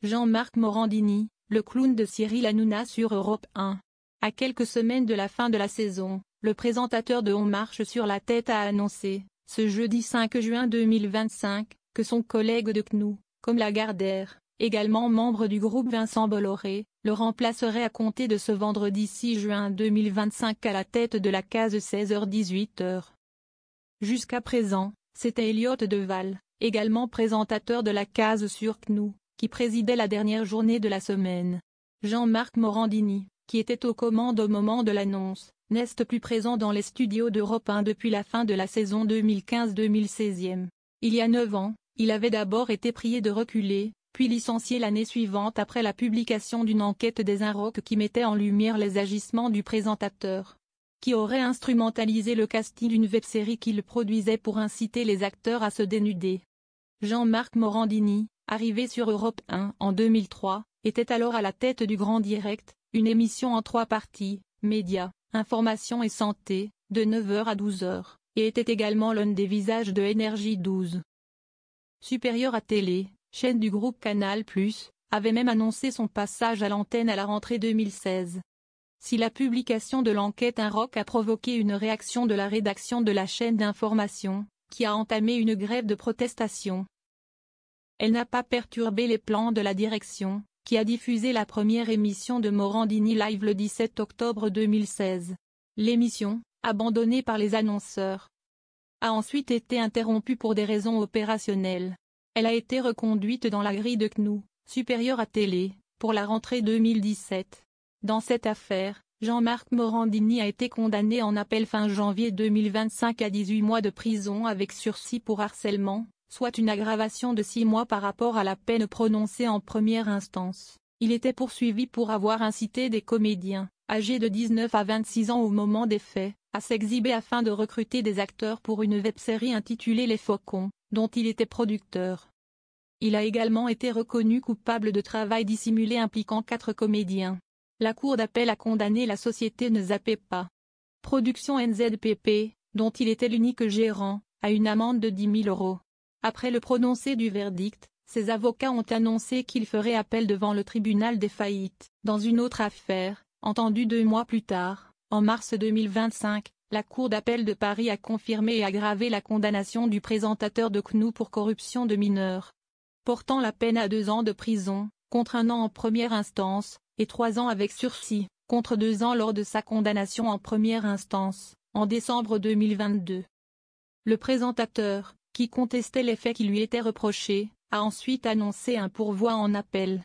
Jean-Marc Morandini, le clown de Cyril Hanouna sur Europe 1. À quelques semaines de la fin de la saison, le présentateur de On marche sur la tête a annoncé, ce jeudi 5 juin 2025, que son collègue de CNU, comme Lagardère, également membre du groupe Vincent Bolloré, le remplacerait à compter de ce vendredi 6 juin 2025 à la tête de la case 16h-18h. Jusqu'à présent, c'était Elliott Deval, également présentateur de la case sur CNU, qui présidait la dernière journée de la semaine. Jean-Marc Morandini, qui était aux commandes au moment de l'annonce, n'est plus présent dans les studios d'Europe 1 depuis la fin de la saison 2015-2016. Il y a 9 ans, il avait d'abord été prié de reculer, puis licencié l'année suivante après la publication d'une enquête des Inrocks qui mettait en lumière les agissements du présentateur, qui aurait instrumentalisé le casting d'une web-série qu'il produisait pour inciter les acteurs à se dénuder. Jean-Marc Morandini, arrivé sur Europe 1 en 2003, était alors à la tête du Grand Direct, une émission en 3 parties, médias, information et santé, de 9h à 12h, et était également l'un des visages de Énergie 12. Supérieur à Télé, chaîne du groupe Canal+, avait même annoncé son passage à l'antenne à la rentrée 2016. Si la publication de l'enquête Inrock a provoqué une réaction de la rédaction de la chaîne d'information, qui a entamé une grève de protestation, elle n'a pas perturbé les plans de la direction, qui a diffusé la première émission de Morandini Live le 17 octobre 2016. L'émission, abandonnée par les annonceurs, a ensuite été interrompue pour des raisons opérationnelles. Elle a été reconduite dans la grille de CNU, supérieure à Télé, pour la rentrée 2017. Dans cette affaire, Jean-Marc Morandini a été condamné en appel fin janvier 2025 à 18 mois de prison avec sursis pour harcèlement, soit une aggravation de 6 mois par rapport à la peine prononcée en première instance. Il était poursuivi pour avoir incité des comédiens, âgés de 19 à 26 ans au moment des faits, à s'exhiber afin de recruter des acteurs pour une web-série intitulée Les Faucons, dont il était producteur. Il a également été reconnu coupable de travail dissimulé impliquant 4 comédiens. La cour d'appel a condamné la société Ne zappez pas. Production NZPP, dont il était l'unique gérant, à une amende de 10 000 €. Après le prononcé du verdict, ses avocats ont annoncé qu'ils feraient appel devant le tribunal des faillites. Dans une autre affaire, entendue 2 mois plus tard, en mars 2025, la Cour d'appel de Paris a confirmé et aggravé la condamnation du présentateur de CNU pour corruption de mineurs, portant la peine à 2 ans de prison, contre 1 an en première instance, et 3 ans avec sursis, contre 2 ans lors de sa condamnation en première instance, en décembre 2022. Le présentateur, qui contestait les faits qui lui étaient reprochés, a ensuite annoncé un pourvoi en appel.